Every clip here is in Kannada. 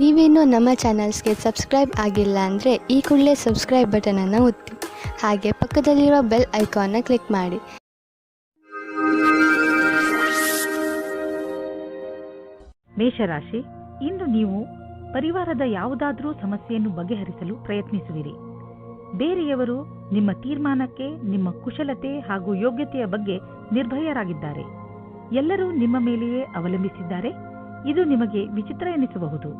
ನೀವೇನೂ ನಮ್ಮ ಚಾನಲ್ಸ್ಗೆ ಸಬ್ಸ್ಕ್ರೈಬ್ ಆಗಿಲ್ಲ ಅಂದರೆ ಈ ಕೂಡಲೇ ಸಬ್ಸ್ಕ್ರೈಬ್ ಬಟನನ್ನು ಒತ್ತಿ ಹಾಗೆ ಪಕ್ಕದಲ್ಲಿರುವ ಬೆಲ್ ಐಕಾನ್ನ ಕ್ಲಿಕ್ ಮಾಡಿ. ಮೇಷರಾಶಿ, ಇಂದು ನೀವು ಪರಿವಾರದ ಯಾವುದಾದರೂ ಸಮಸ್ಯೆಯನ್ನು ಬಗೆಹರಿಸಲು ಪ್ರಯತ್ನಿಸುವಿರಿ. ಬೇರೆಯವರು ನಿಮ್ಮ ತೀರ್ಮಾನಕ್ಕೆ, ನಿಮ್ಮ ಕುಶಲತೆ ಹಾಗೂ ಯೋಗ್ಯತೆಯ ಬಗ್ಗೆ ನಿರ್ಭಯರಾಗಿದ್ದಾರೆ. ಎಲ್ಲರೂ ನಿಮ್ಮ ಮೇಲೆಯೇ ಅವಲಂಬಿಸಿದ್ದಾರೆ. ಇದು ನಿಮಗೆ ವಿಚಿತ್ರ ಎನಿಸಬಹುದು.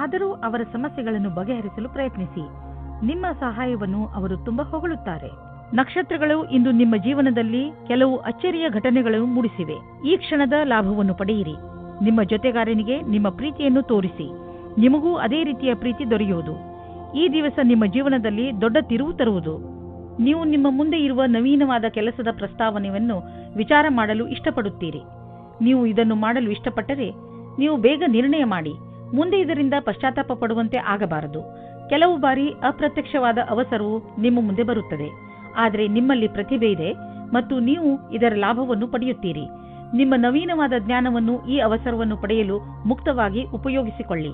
ಆದರೂ ಅವರ ಸಮಸ್ಯೆಗಳನ್ನು ಬಗೆಹರಿಸಲು ಪ್ರಯತ್ನಿಸಿ. ನಿಮ್ಮ ಸಹಾಯವನ್ನು ಅವರು ತುಂಬಾ ಹೊಗಳುತ್ತಾರೆ. ನಕ್ಷತ್ರಗಳು ಇಂದು ನಿಮ್ಮ ಜೀವನದಲ್ಲಿ ಕೆಲವು ಅಚ್ಚರಿಯ ಘಟನೆಗಳನ್ನು ಮೂಡಿಸಿವೆ. ಈ ಕ್ಷಣದ ಲಾಭವನ್ನು ಪಡೆಯಿರಿ. ನಿಮ್ಮ ಜೊತೆಗಾರನಿಗೆ ನಿಮ್ಮ ಪ್ರೀತಿಯನ್ನು ತೋರಿಸಿ. ನಿಮಗೂ ಅದೇ ರೀತಿಯ ಪ್ರೀತಿ ದೊರೆಯುವುದು. ಈ ದಿವಸ ನಿಮ್ಮ ಜೀವನದಲ್ಲಿ ದೊಡ್ಡ ತಿರುವು ತರುವುದು. ನೀವು ನಿಮ್ಮ ಮುಂದೆ ಇರುವ ನವೀನವಾದ ಕೆಲಸದ ಪ್ರಸ್ತಾವನೆಯನ್ನು ವಿಚಾರ ಮಾಡಲು ಇಷ್ಟಪಡುತ್ತೀರಿ. ನೀವು ಇದನ್ನು ಮಾಡಲು ಇಷ್ಟಪಟ್ಟರೆ ನೀವು ಬೇಗ ನಿರ್ಣಯ ಮಾಡಿ. ಮುಂದೆ ಇದರಿಂದ ಪಶ್ಚಾತ್ತಾಪ ಪಡುವಂತೆ ಆಗಬಾರದು. ಕೆಲವು ಬಾರಿ ಅಪ್ರತ್ಯಕ್ಷವಾದ ಅವಸರವು ನಿಮ್ಮ ಮುಂದೆ ಬರುತ್ತದೆ. ಆದರೆ ನಿಮ್ಮಲ್ಲಿ ಪ್ರತಿಭೆ ಇದೆ ಮತ್ತು ನೀವು ಇದರ ಲಾಭವನ್ನು ಪಡೆಯುತ್ತೀರಿ. ನಿಮ್ಮ ನವೀನವಾದ ಜ್ಞಾನವನ್ನು ಈ ಅವಸರವನ್ನು ಪಡೆಯಲು ಮುಕ್ತವಾಗಿ ಉಪಯೋಗಿಸಿಕೊಳ್ಳಿ.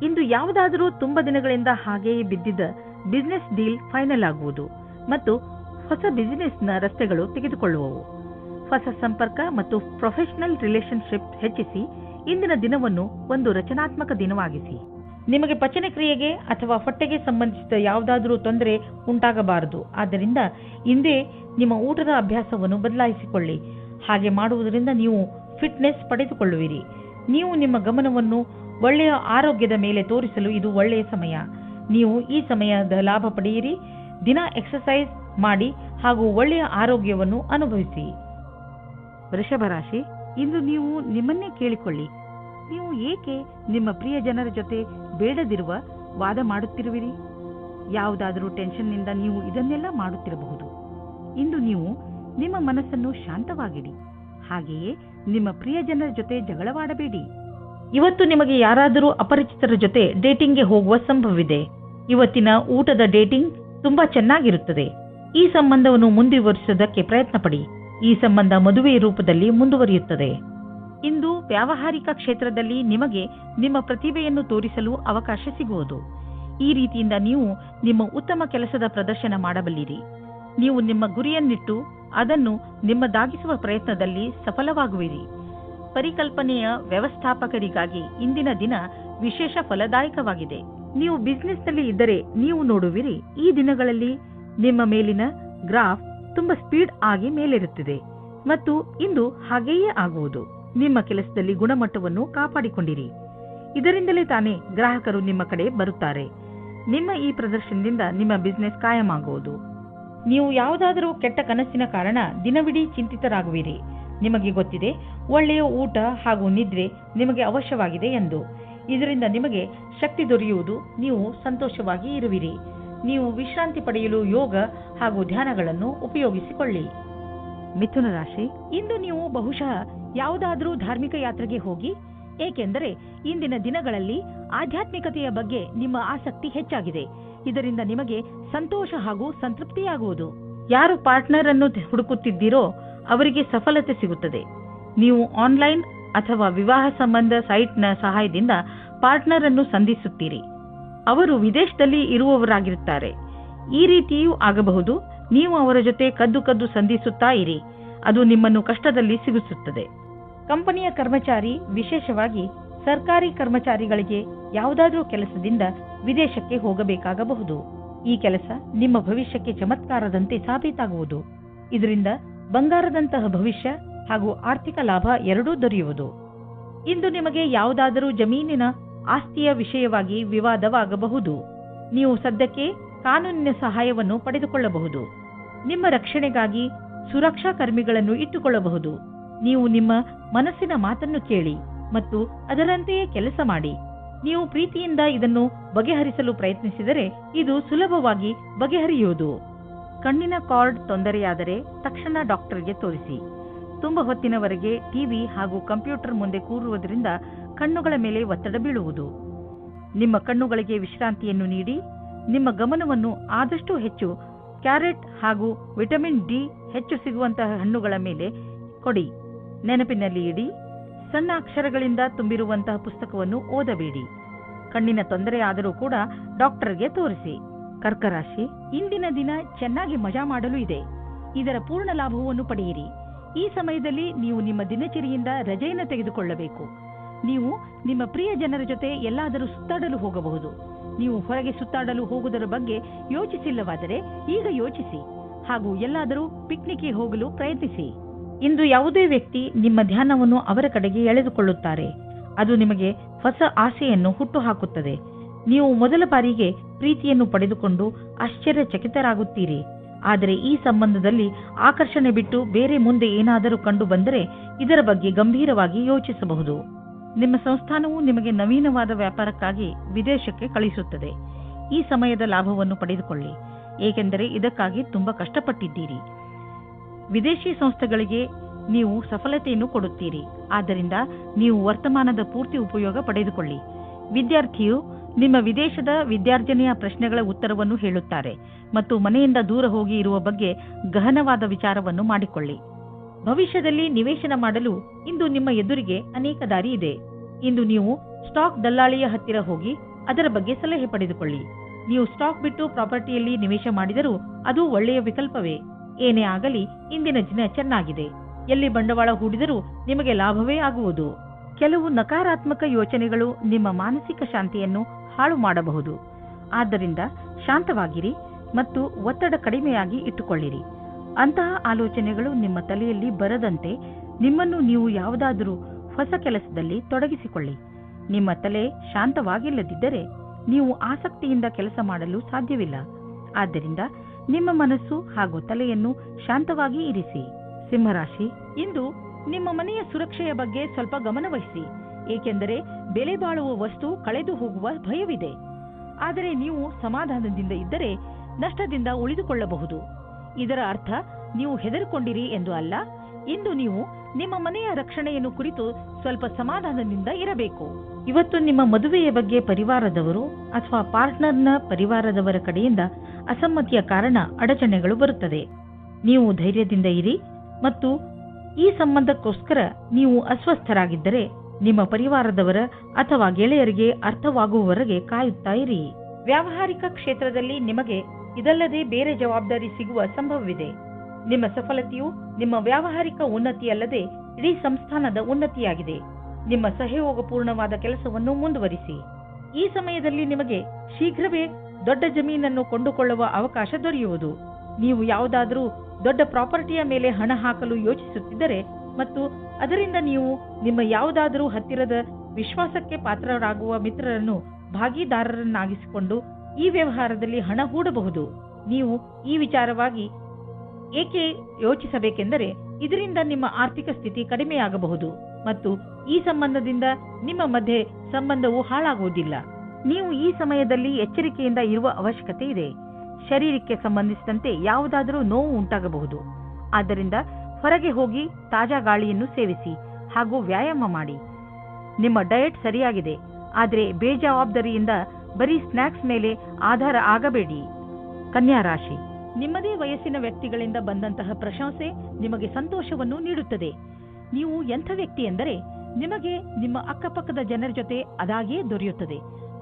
ಇಂದು ಯಾವುದಾದರೂ ತುಂಬ ದಿನಗಳಿಂದ ಹಾಗೆಯೇ ಬಿದ್ದಿದ್ದ ಬಿಸಿನೆಸ್ ಡೀಲ್ ಫೈನಲ್ ಆಗುವುದು ಮತ್ತು ಹೊಸ ಬಿಸಿನೆಸ್ನ ರಸ್ತೆಗಳು ತೆಗೆದುಕೊಳ್ಳುವವು. ಹೊಸ ಸಂಪರ್ಕ ಮತ್ತು ಪ್ರೊಫೆಷನಲ್ ರಿಲೇಶನ್ಶಿಪ್ ಹೆಚ್ಚಿಸಿ. ಇಂದಿನ ದಿನವನ್ನು ಒಂದು ರಚನಾತ್ಮಕ ದಿನವಾಗಿಸಿ. ನಿಮಗೆ ಪಚನ ಕ್ರಿಯೆಗೆ ಅಥವಾ ಹೊಟ್ಟೆಗೆ ಸಂಬಂಧಿಸಿದ ಯಾವುದಾದರೂ ತೊಂದರೆ ಉಂಟಾಗಬಾರದು. ಆದ್ದರಿಂದ ಇಂದೇ ನಿಮ್ಮ ಊಟದ ಅಭ್ಯಾಸವನ್ನು ಬದಲಾಯಿಸಿಕೊಳ್ಳಿ. ಹಾಗೆ ಮಾಡುವುದರಿಂದ ನೀವು ಫಿಟ್ನೆಸ್ ಪಡೆದುಕೊಳ್ಳುವಿರಿ. ನೀವು ನಿಮ್ಮ ಗಮನವನ್ನು ಒಳ್ಳೆಯ ಆರೋಗ್ಯದ ಮೇಲೆ ತೋರಿಸಲು ಇದು ಒಳ್ಳೆಯ ಸಮಯ. ನೀವು ಈ ಸಮಯದ ಲಾಭ ಪಡೆಯಿರಿ. ದಿನ ಎಕ್ಸರ್ಸೈಸ್ ಮಾಡಿ ಹಾಗೂ ಒಳ್ಳೆಯ ಆರೋಗ್ಯವನ್ನು ಅನುಭವಿಸಿ. ವೃಷಭ ರಾಶಿ, ಇಂದು ನೀವು ನಿಮ್ಮನ್ನೇ ಕೇಳಿಕೊಳ್ಳಿ. ನೀವು ಏಕೆ ನಿಮ್ಮ ಪ್ರಿಯ ಜನರ ಜೊತೆ ಬೇಡದಿರುವ ವಾದ ಮಾಡುತ್ತಿರುವಿರಿ? ಯಾವುದಾದರೂ ಟೆನ್ಷನ್ನಿಂದ ನೀವು ಇದನ್ನೆಲ್ಲ ಮಾಡುತ್ತಿರಬಹುದು. ಇಂದು ನೀವು ನಿಮ್ಮ ಮನಸ್ಸನ್ನು ಶಾಂತವಾಗಿಡಿ. ಹಾಗೆಯೇ ನಿಮ್ಮ ಪ್ರಿಯ ಜನರ ಜೊತೆ ಜಗಳವಾಡಬೇಡಿ. ಇವತ್ತು ನಿಮಗೆ ಯಾರಾದರೂ ಅಪರಿಚಿತರ ಜೊತೆ ಡೇಟಿಂಗ್ಗೆ ಹೋಗುವ ಸಂಭವವಿದೆ. ಇವತ್ತಿನ ಊಟದ ಡೇಟಿಂಗ್ ತುಂಬಾ ಚೆನ್ನಾಗಿರುತ್ತದೆ. ಈ ಸಂಬಂಧವನ್ನು ಮುಂದುವರಿಸುವುದಕ್ಕೆ ಪ್ರಯತ್ನ ಪಡಿ. ಈ ಸಂಬಂಧ ಮದುವೆಯ ರೂಪದಲ್ಲಿ ಮುಂದುವರಿಯುತ್ತದೆ. ಇಂದು ವ್ಯಾವಹಾರಿಕ ಕ್ಷೇತ್ರದಲ್ಲಿ ನಿಮಗೆ ನಿಮ್ಮ ಪ್ರತಿಭೆಯನ್ನು ತೋರಿಸಲು ಅವಕಾಶ ಸಿಗುವುದು. ಈ ರೀತಿಯಿಂದ ನೀವು ನಿಮ್ಮ ಉತ್ತಮ ಕೆಲಸದ ಪ್ರದರ್ಶನ ಮಾಡಬಲ್ಲಿರಿ. ನೀವು ನಿಮ್ಮ ಗುರಿಯನ್ನಿಟ್ಟು ಅದನ್ನು ನಿಮ್ಮದಾಗಿಸುವ ಪ್ರಯತ್ನದಲ್ಲಿ ಸಫಲವಾಗುವಿರಿ. ಪರಿಕಲ್ಪನೆಯ ವ್ಯವಸ್ಥಾಪಕರಿಗಾಗಿ ಇಂದಿನ ದಿನ ವಿಶೇಷ ಫಲದಾಯಕವಾಗಿದೆ. ನೀವು ಬಿಸಿನೆಸ್ನಲ್ಲಿ ಇದ್ದರೆ ನೀವು ನೋಡುವಿರಿ, ಈ ದಿನಗಳಲ್ಲಿ ನಿಮ್ಮ ಮೇಲಿನ ಗ್ರಾಫ್ ತುಂಬಾ ಸ್ಪೀಡ್ ಆಗಿ ಮೇಲೇರುತ್ತಿದೆ ಮತ್ತು ಇಂದು ಹಾಗೆಯೇ ಆಗುವುದು. ನಿಮ್ಮ ಕೆಲಸದಲ್ಲಿ ಗುಣಮಟ್ಟವನ್ನು ಕಾಪಾಡಿಕೊಂಡಿರಿ. ಇದರಿಂದಲೇ ತಾನೇ ಗ್ರಾಹಕರು ನಿಮ್ಮ ಕಡೆ ಬರುತ್ತಾರೆ. ನಿಮ್ಮ ಈ ಪ್ರದರ್ಶನದಿಂದ ನಿಮ್ಮ ಬಿಸಿನೆಸ್ ಕಾಯಮಾಗುವುದು. ನೀವು ಯಾವುದಾದರೂ ಕೆಟ್ಟ ಕನಸಿನ ಕಾರಣ ದಿನವಿಡೀ ಚಿಂತಿತರಾಗುವಿರಿ. ನಿಮಗೆ ಗೊತ್ತಿದೆ, ಒಳ್ಳೆಯ ಊಟ ಹಾಗೂ ನಿದ್ರೆ ನಿಮಗೆ ಅವಶ್ಯವಾಗಿದೆ ಎಂದು. ಇದರಿಂದ ನಿಮಗೆ ಶಕ್ತಿ ದೊರೆಯುವುದು. ನೀವು ಸಂತೋಷವಾಗಿ ಇರುವಿರಿ. ನೀವು ವಿಶ್ರಾಂತಿ ಪಡೆಯಲು ಯೋಗ ಹಾಗೂ ಧ್ಯಾನಗಳನ್ನು ಉಪಯೋಗಿಸಿಕೊಳ್ಳಿ. ಮಿಥುನ ರಾಶಿ, ಇಂದು ನೀವು ಬಹುಶಃ ಯಾವುದಾದರೂ ಧಾರ್ಮಿಕ ಯಾತ್ರೆಗೆ ಹೋಗಿ. ಏಕೆಂದರೆ ಇಂದಿನ ದಿನಗಳಲ್ಲಿ ಆಧ್ಯಾತ್ಮಿಕತೆಯ ಬಗ್ಗೆ ನಿಮ್ಮ ಆಸಕ್ತಿ ಹೆಚ್ಚಾಗಿದೆ. ಇದರಿಂದ ನಿಮಗೆ ಸಂತೋಷ ಹಾಗೂ ಸಂತೃಪ್ತಿಯಾಗುವುದು. ಯಾರು ಪಾರ್ಟ್ನರ್ ಅನ್ನು ಹುಡುಕುತ್ತಿದ್ದೀರೋ ಅವರಿಗೆ ಸಫಲತೆ ಸಿಗುತ್ತದೆ. ನೀವು ಆನ್ಲೈನ್ ಅಥವಾ ವಿವಾಹ ಸಂಬಂಧ ಸೈಟ್ನ ಸಹಾಯದಿಂದ ಪಾರ್ಟ್ನರ್ ಅನ್ನು ಸಂಧಿಸುತ್ತೀರಿ. ಅವರು ವಿದೇಶದಲ್ಲಿ ಇರುವವರಾಗಿರುತ್ತಾರೆ. ಈ ರೀತಿಯೂ ಆಗಬಹುದು. ನೀವು ಅವರ ಜೊತೆ ಕದ್ದು ಸಂಧಿಸುತ್ತಾ ಇರಿ. ಅದು ನಿಮ್ಮನ್ನು ಕಷ್ಟದಲ್ಲಿ ಸಿಗಿಸುತ್ತದೆ. ಕಂಪನಿಯ ಕರ್ಮಚಾರಿ, ವಿಶೇಷವಾಗಿ ಸರ್ಕಾರಿ ಕರ್ಮಚಾರಿಗಳಿಗೆ ಯಾವುದಾದರೂ ಕೆಲಸದಿಂದ ವಿದೇಶಕ್ಕೆ ಹೋಗಬೇಕಾಗಬಹುದು. ಈ ಕೆಲಸ ನಿಮ್ಮ ಭವಿಷ್ಯಕ್ಕೆ ಚಮತ್ಕಾರದಂತೆ ಸಾಬೀತಾಗುವುದು. ಇದರಿಂದ ಬಂಗಾರದಂತಹ ಭವಿಷ್ಯ ಹಾಗೂ ಆರ್ಥಿಕ ಲಾಭ ಎರಡೂ ದೊರೆಯುವುದು. ಇಂದು ನಿಮಗೆ ಯಾವುದಾದರೂ ಜಮೀನಿನ ಆಸ್ತಿಯ ವಿಷಯವಾಗಿ ವಿವಾದವಾಗಬಹುದು. ನೀವು ಸದ್ಯಕ್ಕೆ ಕಾನೂನಿನ ಸಹಾಯವನ್ನು ಪಡೆದುಕೊಳ್ಳಬಹುದು. ನಿಮ್ಮ ರಕ್ಷಣೆಗಾಗಿ ಸುರಕ್ಷಾ ಕರ್ಮಿಗಳನ್ನು ಇಟ್ಟುಕೊಳ್ಳಬಹುದು. ನೀವು ನಿಮ್ಮ ಮನಸ್ಸಿನ ಮಾತನ್ನು ಕೇಳಿ ಮತ್ತು ಅದರಂತೆಯೇ ಕೆಲಸ ಮಾಡಿ. ನೀವು ಪ್ರೀತಿಯಿಂದ ಇದನ್ನು ಬಗೆಹರಿಸಲು ಪ್ರಯತ್ನಿಸಿದರೆ ಇದು ಸುಲಭವಾಗಿ ಬಗೆಹರಿಯುವುದು. ಕಣ್ಣಿನ ಕಾರ್ಡ್ ತೊಂದರೆಯಾದರೆ ತಕ್ಷಣ ಡಾಕ್ಟರ್ಗೆ ತೋರಿಸಿ. ತುಂಬ ಹೊತ್ತಿನವರೆಗೆ ಟಿವಿ ಹಾಗೂ ಕಂಪ್ಯೂಟರ್ ಮುಂದೆ ಕೂರುವುದರಿಂದ ಕಣ್ಣುಗಳ ಮೇಲೆ ಒತ್ತಡ ಬೀಳುವುದು. ನಿಮ್ಮ ಕಣ್ಣುಗಳಿಗೆ ವಿಶ್ರಾಂತಿಯನ್ನು ನೀಡಿ. ನಿಮ್ಮ ಗಮನವನ್ನು ಆದಷ್ಟು ಹೆಚ್ಚು ಕ್ಯಾರೆಟ್ ಹಾಗೂ ವಿಟಮಿನ್ ಡಿ ಹೆಚ್ಚು ಸಿಗುವಂತಹ ಹಣ್ಣುಗಳ ಮೇಲೆ ಕೊಡಿ. ನೆನಪಿನಲ್ಲಿ ಇಡಿ, ಸಣ್ಣ ಅಕ್ಷರಗಳಿಂದ ತುಂಬಿರುವಂತಹ ಪುಸ್ತಕವನ್ನು ಓದಬೇಡಿ. ಕಣ್ಣಿನ ತೊಂದರೆ ಆದರೂ ಕೂಡ ಡಾಕ್ಟರ್ಗೆ ತೋರಿಸಿ. ಕರ್ಕರಾಶಿ, ಇಂದಿನ ದಿನ ಚೆನ್ನಾಗಿ ಮಜಾ ಮಾಡಲು ಇದೆ. ಇದರ ಪೂರ್ಣ ಲಾಭವನ್ನು ಪಡೆಯಿರಿ. ಈ ಸಮಯದಲ್ಲಿ ನೀವು ನಿಮ್ಮ ದಿನಚರಿಯಿಂದ ರಜೆಯನ್ನು ತೆಗೆದುಕೊಳ್ಳಬೇಕು. ನೀವು ನಿಮ್ಮ ಪ್ರಿಯ ಜನರ ಜೊತೆ ಎಲ್ಲಾದರೂ ಸುತ್ತಾಡಲು ಹೋಗಬಹುದು. ನೀವು ಹೊರಗೆ ಸುತ್ತಾಡಲು ಹೋಗುವುದರ ಬಗ್ಗೆ ಯೋಚಿಸಿಲ್ಲವಾದರೆ ಈಗ ಯೋಚಿಸಿ, ಹಾಗೂ ಎಲ್ಲಾದರೂ ಪಿಕ್ನಿಕ್ಗೆ ಹೋಗಲು ಪ್ರಯತ್ನಿಸಿ. ಇಂದು ಯಾವುದೇ ವ್ಯಕ್ತಿ ನಿಮ್ಮ ಧ್ಯಾನವನ್ನು ಅವರ ಕಡೆಗೆ ಎಳೆದುಕೊಳ್ಳುತ್ತಾರೆ. ಅದು ನಿಮಗೆ ಹೊಸ ಆಸೆಯನ್ನು ಹುಟ್ಟುಹಾಕುತ್ತದೆ. ನೀವು ಮೊದಲ ಬಾರಿಗೆ ಪ್ರೀತಿಯನ್ನು ಪಡೆದುಕೊಂಡು ಆಶ್ಚರ್ಯಚಕಿತರಾಗುತ್ತೀರಿ. ಆದರೆ ಈ ಸಂಬಂಧದಲ್ಲಿ ಆಕರ್ಷಣೆ ಬಿಟ್ಟು ಬೇರೆ ಮುಂದೆ ಏನಾದರೂ ಕಂಡು ಬಂದರೆ ಇದರ ಬಗ್ಗೆ ಗಂಭೀರವಾಗಿ ಯೋಚಿಸಬಹುದು. ನಿಮ್ಮ ಸಂಸ್ಥಾನವು ನಿಮಗೆ ನವೀನವಾದ ವ್ಯಾಪಾರಕ್ಕಾಗಿ ವಿದೇಶಕ್ಕೆ ಕಳಿಸುತ್ತದೆ. ಈ ಸಮಯದ ಲಾಭವನ್ನು ಪಡೆದುಕೊಳ್ಳಿ, ಏಕೆಂದರೆ ಇದಕ್ಕಾಗಿ ತುಂಬಾ ಕಷ್ಟಪಟ್ಟಿದ್ದೀರಿ. ವಿದೇಶಿ ಸಂಸ್ಥೆಗಳಿಗೆ ನೀವು ಸಫಲತೆಯನ್ನು ಕೊಡುತ್ತೀರಿ. ಆದ್ದರಿಂದ ನೀವು ವರ್ತಮಾನದ ಪೂರ್ತಿ ಉಪಯೋಗ ಪಡೆದುಕೊಳ್ಳಿ. ವಿದ್ಯಾರ್ಥಿಯು ನಿಮ್ಮ ವಿದೇಶದ ವಿದ್ಯಾರ್ಜನೆಯ ಪ್ರಶ್ನೆಗಳ ಉತ್ತರವನ್ನು ಹೇಳುತ್ತಾರೆ ಮತ್ತು ಮನೆಯಿಂದ ದೂರ ಹೋಗಿ ಇರುವ ಬಗ್ಗೆ ಗಹನವಾದ ವಿಚಾರವನ್ನು ಮಾಡಿಕೊಳ್ಳಿ. ಭವಿಷ್ಯದಲ್ಲಿ ನಿವೇಶನ ಮಾಡಲು ಇಂದು ನಿಮ್ಮ ಎದುರಿಗೆ ಅನೇಕ ದಾರಿ ಇದೆ. ಇಂದು ನೀವು ಸ್ಟಾಕ್ ದಲ್ಲಾಳಿಯ ಹತ್ತಿರ ಹೋಗಿ ಅದರ ಬಗ್ಗೆ ಸಲಹೆ ಪಡೆದುಕೊಳ್ಳಿ. ನೀವು ಸ್ಟಾಕ್ ಬಿಟ್ಟು ಪ್ರಾಪರ್ಟಿಯಲ್ಲಿ ನಿವೇಶ ಮಾಡಿದರೂ ಅದು ಒಳ್ಳೆಯ ವಿಕಲ್ಪವೇ. ಏನೇ ಆಗಲಿ ಇಂದಿನ ದಿನ ಚೆನ್ನಾಗಿದೆ. ಎಲ್ಲಿ ಬಂಡವಾಳ ಹೂಡಿದರೂ ನಿಮಗೆ ಲಾಭವೇ ಆಗುವುದು. ಕೆಲವು ನಕಾರಾತ್ಮಕ ಯೋಚನೆಗಳು ನಿಮ್ಮ ಮಾನಸಿಕ ಶಾಂತಿಯನ್ನು ಹಾಳು ಮಾಡಬಹುದು. ಆದ್ದರಿಂದ ಶಾಂತವಾಗಿರಿ ಮತ್ತು ಒತ್ತಡ ಕಡಿಮೆಯಾಗಿ ಇಟ್ಟುಕೊಳ್ಳಿರಿ. ಅಂತಹ ಆಲೋಚನೆಗಳು ನಿಮ್ಮ ತಲೆಯಲ್ಲಿ ಬರದಂತೆ ನಿಮ್ಮನ್ನು ನೀವು ಯಾವುದಾದರೂ ಹೊಸ ಕೆಲಸದಲ್ಲಿ ತೊಡಗಿಸಿಕೊಳ್ಳಿ. ನಿಮ್ಮ ತಲೆ ಶಾಂತವಾಗಿಲ್ಲದಿದ್ದರೆ ನೀವು ಆಸಕ್ತಿಯಿಂದ ಕೆಲಸ ಮಾಡಲು ಸಾಧ್ಯವಿಲ್ಲ. ಆದ್ದರಿಂದ ನಿಮ್ಮ ಮನಸ್ಸು ಹಾಗೂ ತಲೆಯನ್ನು ಶಾಂತವಾಗಿ ಇರಿಸಿ. ಸಿಂಹರಾಶಿ, ಇಂದು ನಿಮ್ಮ ಮನೆಯ ಸುರಕ್ಷೆಯ ಬಗ್ಗೆ ಸ್ವಲ್ಪ ಗಮನವಹಿಸಿ, ಏಕೆಂದರೆ ಬೆಲೆ ಬಾಳುವ ವಸ್ತು ಕಳೆದು ಹೋಗುವ ಭಯವಿದೆ. ಆದರೆ ನೀವು ಸಮಾಧಾನದಿಂದ ಇದ್ದರೆ ನಷ್ಟದಿಂದ ಉಳಿದುಕೊಳ್ಳಬಹುದು. ಇದರ ಅರ್ಥ ನೀವು ಹೆದರಿಕೊಂಡಿರಿ ಎಂದು ಅಲ್ಲ. ಇಂದು ನೀವು ನಿಮ್ಮ ಮನೆಯ ರಕ್ಷಣೆಯನ್ನು ಕುರಿತು ಸ್ವಲ್ಪ ಸಮಾಧಾನದಿಂದ ಇರಬೇಕು. ಇವತ್ತು ನಿಮ್ಮ ಮದುವೆಯ ಬಗ್ಗೆ ಪರಿವಾರದವರು ಅಥವಾ ಪಾರ್ಟ್ನರ್ನ ಪರಿವಾರದವರ ಕಡೆಯಿಂದ ಅಸಮ್ಮತಿಯ ಕಾರಣ ಅಡಚಣೆಗಳು ಬರುತ್ತದೆ. ನೀವು ಧೈರ್ಯದಿಂದ ಇರಿ ಮತ್ತು ಈ ಸಂಬಂಧಕ್ಕೋಸ್ಕರ ನೀವು ಅಸ್ವಸ್ಥರಾಗಿದ್ದರೆ ನಿಮ್ಮ ಪರಿವಾರದವರ ಅಥವಾ ಗೆಳೆಯರಿಗೆ ಅರ್ಥವಾಗುವವರೆಗೆ ಕಾಯುತ್ತಾ ಇರಿ. ವ್ಯಾವಹಾರಿಕ ಕ್ಷೇತ್ರದಲ್ಲಿ ನಿಮಗೆ ಇದಲ್ಲದೆ ಬೇರೆ ಜವಾಬ್ದಾರಿ ಸಿಗುವ ಸಂಭವವಿದೆ. ನಿಮ್ಮ ಸಫಲತೆಯು ನಿಮ್ಮ ವ್ಯಾವಹಾರಿಕ ಉನ್ನತಿಯಲ್ಲದೆ ಇಡೀ ಸಂಸ್ಥಾನದ ಉನ್ನತಿಯಾಗಿದೆ. ನಿಮ್ಮ ಸಹಯೋಗಪೂರ್ಣವಾದ ಕೆಲಸವನ್ನು ಮುಂದುವರಿಸಿ. ಈ ಸಮಯದಲ್ಲಿ ನಿಮಗೆ ಶೀಘ್ರವೇ ದೊಡ್ಡ ಜಮೀನನ್ನು ಕೊಂಡುಕೊಳ್ಳುವ ಅವಕಾಶ ದೊರೆಯುವುದು. ನೀವು ಯಾವುದಾದರೂ ದೊಡ್ಡ ಪ್ರಾಪರ್ಟಿಯ ಮೇಲೆ ಹಣ ಹಾಕಲು ಯೋಚಿಸುತ್ತಿದ್ದರೆ ಮತ್ತು ಅದರಿಂದ ನೀವು ನಿಮ್ಮ ಯಾವುದಾದರೂ ಹತ್ತಿರದ ವಿಶ್ವಾಸಕ್ಕೆ ಪಾತ್ರರಾಗುವ ಮಿತ್ರರನ್ನು ಭಾಗಿದಾರರನ್ನಾಗಿಸಿಕೊಂಡು ಈ ವ್ಯವಹಾರದಲ್ಲಿ ಹಣ ಹೂಡಬಹುದು. ನೀವು ಈ ವಿಚಾರವಾಗಿ ಏಕೆ ಯೋಚಿಸಬೇಕೆಂದರೆ ಇದರಿಂದ ನಿಮ್ಮ ಆರ್ಥಿಕ ಸ್ಥಿತಿ ಕಡಿಮೆಯಾಗಬಹುದು ಮತ್ತು ಈ ಸಂಬಂಧದಿಂದ ನಿಮ್ಮ ಮಧ್ಯೆ ಸಂಬಂಧವು ಹಾಳಾಗುವುದಿಲ್ಲ. ನೀವು ಈ ಸಮಯದಲ್ಲಿ ಎಚ್ಚರಿಕೆಯಿಂದ ಇರುವ ಅವಶ್ಯಕತೆ ಇದೆ. ಶರೀರಕ್ಕೆ ಸಂಬಂಧಿಸಿದಂತೆ ಯಾವುದಾದರೂ ನೋವು ಉಂಟಾಗಬಹುದು. ಆದ್ದರಿಂದ ಹೊರಗೆ ಹೋಗಿ ತಾಜಾ ಗಾಳಿಯನ್ನು ಸೇವಿಸಿ ಹಾಗೂ ವ್ಯಾಯಾಮ ಮಾಡಿ. ನಿಮ್ಮ ಡಯಟ್ ಸರಿಯಾಗಿದೆ, ಆದರೆ ಬೇಜವಾಬ್ದಾರಿಯಿಂದ ಬರೀ ಸ್ನ್ಯಾಕ್ಸ್ ಮೇಲೆ ಆಧಾರ ಆಗಬೇಡಿ. ಕನ್ಯಾ ರಾಶಿ, ನಿಮ್ಮದೇ ವಯಸ್ಸಿನ ವ್ಯಕ್ತಿಗಳಿಂದ ಬಂದಂತಹ ಪ್ರಶಂಸೆ ನಿಮಗೆ ಸಂತೋಷವನ್ನು ನೀಡುತ್ತದೆ. ನೀವು ಎಂಥ ವ್ಯಕ್ತಿ ಎಂದರೆ ನಿಮಗೆ ನಿಮ್ಮ ಅಕ್ಕಪಕ್ಕದ ಜನರ ಜೊತೆ ಅದಾಗಿಯೇ ದೊರೆಯುತ್ತದೆ.